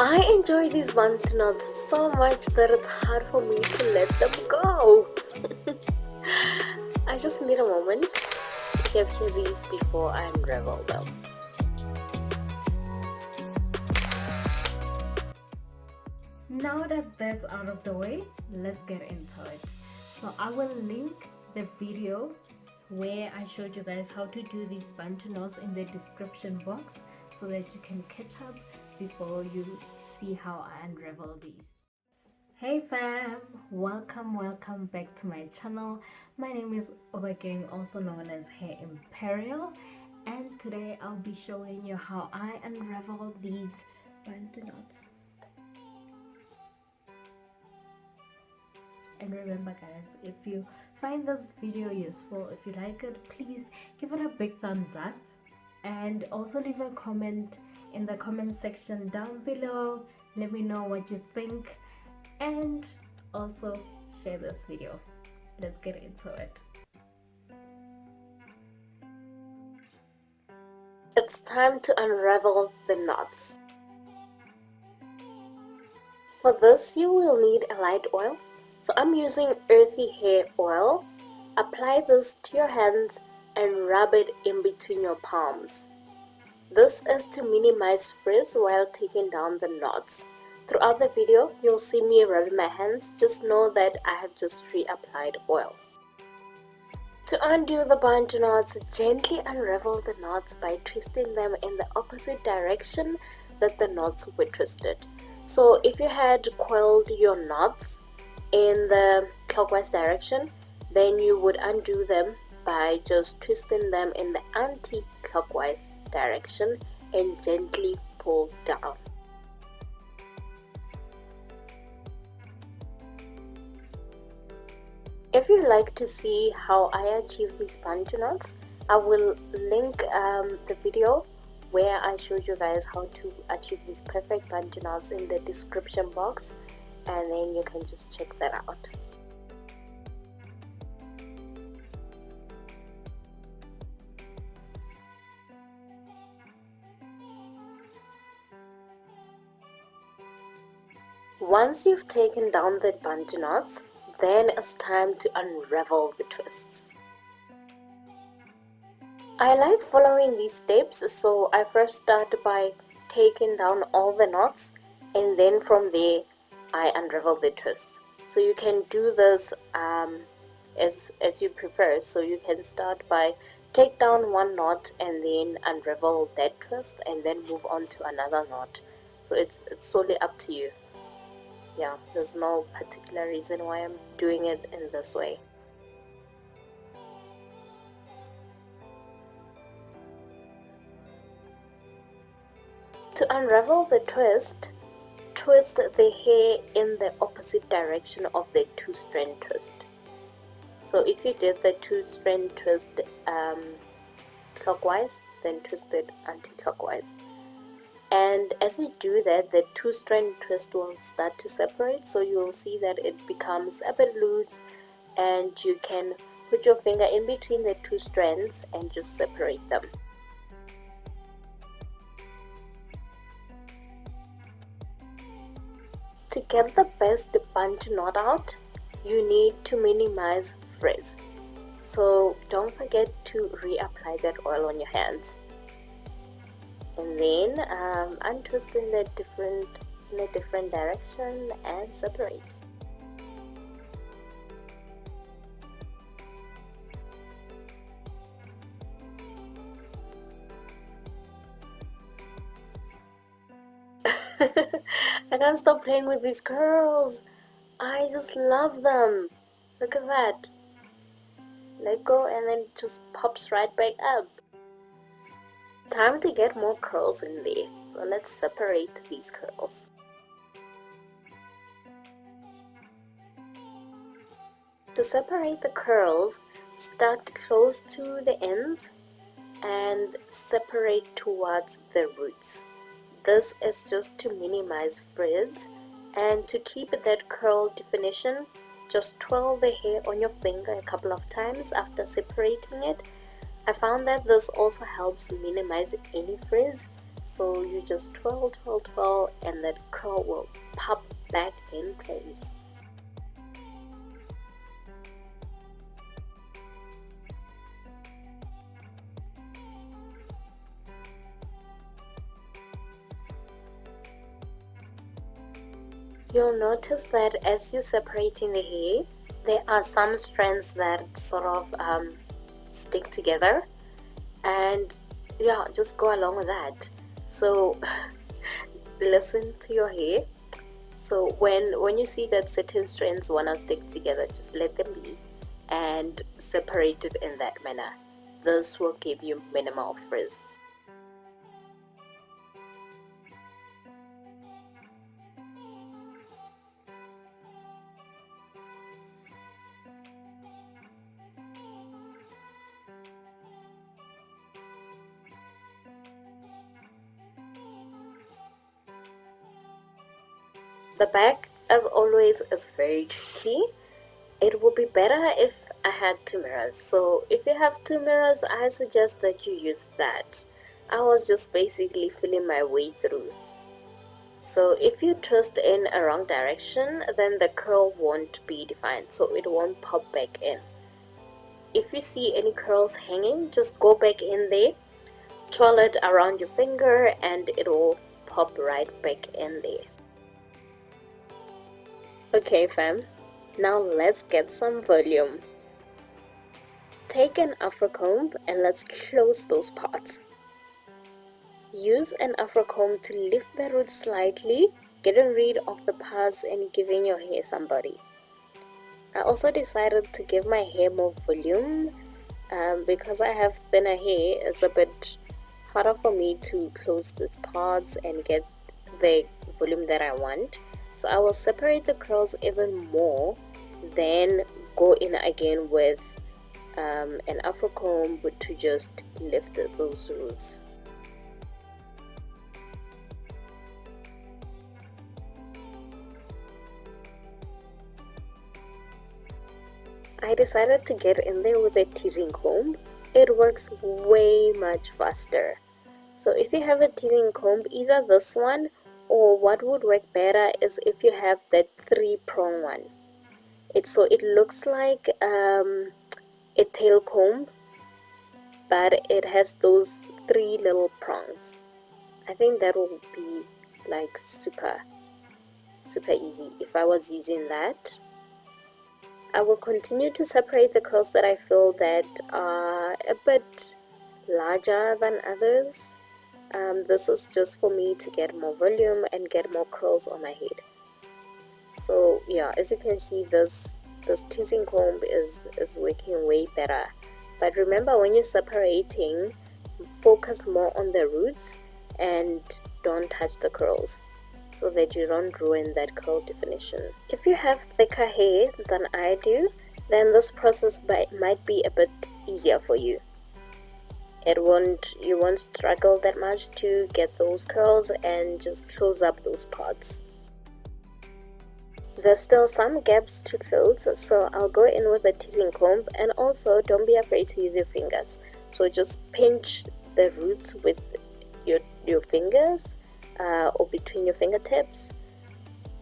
I enjoy these Bantu knots so much that it's hard for me to let them go. I just need a moment to capture these before I unravel them. Now that that's out of the way, let's get into it. So I will link the video where I showed you guys how to do these Bantu knots in the description box so that you can catch up before you see how I unravel these. Hey fam, welcome back to my channel. My name is Obakeng, also known as HairImperial, and today I'll be showing you how I unravel these Bantu knots. And remember guys, if you find this video useful, if you like it, please give it a big thumbs up, and also leave a comment in the comment section down below. Let me know what you think, and also share this video. Let's get into it. It's time to unravel the knots. For this you will need a light oil. So I'm using Earthy hair oil. Apply this to your hands and rub it in between your palms. This is to minimize frizz while taking down the knots. Throughout the video, you'll see me rubbing my hands. Just know that I have just reapplied oil. To undo the Bantu knots, gently unravel the knots by twisting them in the opposite direction that the knots were twisted. So if you had coiled your knots in the clockwise direction, then you would undo them by just twisting them in the anti-clockwise direction and gently pull down. If you like to see how I achieve these Bantu knots, I will link the video where I showed you guys how to achieve these perfect Bantu knots in the description box, and then you can just check that out. Once you've taken down the Bantu knots, then it's time to unravel the twists. I like following these steps, so I first start by taking down all the knots, and then from there I unravel the twists. So you can do this as you prefer. So you can start by take down one knot and then unravel that twist and then move on to another knot. So it's solely up to you. Yeah, there's no particular reason why I'm doing it in this way. To unravel the twist, twist the hair in the opposite direction of the two-strand twist. So if you did the two-strand twist clockwise, then twist it anti-clockwise. And as you do that, the two-strand twist will start to separate, so you will see that it becomes a bit loose, and you can put your finger in between the two strands and just separate them. To get the best Bantu knot out, you need to minimize frizz. So don't forget to reapply that oil on your hands. And then untwist in a different direction and separate. I can't stop playing with these curls. I just love them. Look at that. Let go and then it just pops right back up. Time to get more curls in there. So let's separate these curls. To separate the curls, start close to the ends and separate towards the roots. This is just to minimize frizz, and to keep that curl definition, just twirl the hair on your finger a couple of times after separating it. I found that this also helps minimize any frizz, So you just twirl, twirl, twirl, and that curl will pop back in place. You'll notice that as you're separating the hair, there are some strands that sort of stick together, and yeah, just go along with that. So listen to your hair. So when you see that certain strands wanna stick together, just let them be and separate it in that manner. This will give you minimal frizz. The back, as always, is very tricky. It would be better if I had 2 mirrors. So if you have 2 mirrors, I suggest that you use that. I was just basically feeling my way through. So if you twist in a wrong direction, then the curl won't be defined, so it won't pop back in. If you see any curls hanging, just go back in there, twirl it around your finger, and it will pop right back in there. Okay fam, now let's get some volume. Take an Afro Comb and let's close those parts. Use an Afro Comb to lift the roots slightly, getting rid of the parts and giving your hair some body. I also decided to give my hair more volume because I have thinner hair. It's a bit harder for me to close these parts and get the volume that I want. So I will separate the curls even more, then go in again with an Afro Comb to just lift those roots. I decided to get in there with a teasing comb. It works way much faster. So if you have a teasing comb, either this one, or what would work better is if you have that 3-prong one. So it looks like a tail comb, but it has those 3 little prongs. I think that will be like super easy if I was using that. I will continue to separate the curls that I feel that are a bit larger than others. This is just for me to get more volume and get more curls on my head. So yeah, as you can see, this teasing comb is working way better. But remember, when you're separating, focus more on the roots and don't touch the curls, so that you don't ruin that curl definition. If you have thicker hair than I do, then this process might be a bit easier for you. You won't struggle that much to get those curls and just close up those parts. There's still some gaps to close, so I'll go in with a teasing comb, and also don't be afraid to use your fingers. So just pinch the roots with your fingers or between your fingertips.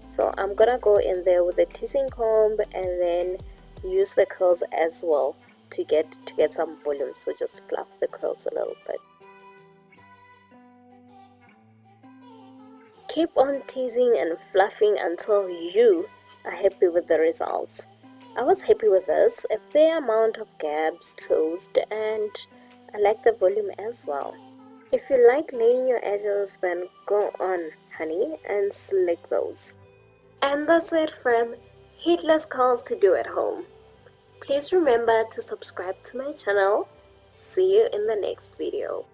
So I'm gonna go in there with a teasing comb and then use the curls as well to get some volume. So just fluff the curls a little bit. Keep on teasing and fluffing until you are happy with the results. I was happy with this, a fair amount of gaps closed, and I like the volume as well. If you like laying your edges, then go on honey and slick those. And that's it from heatless curls to do at home. Please remember to subscribe to my channel. See you in the next video.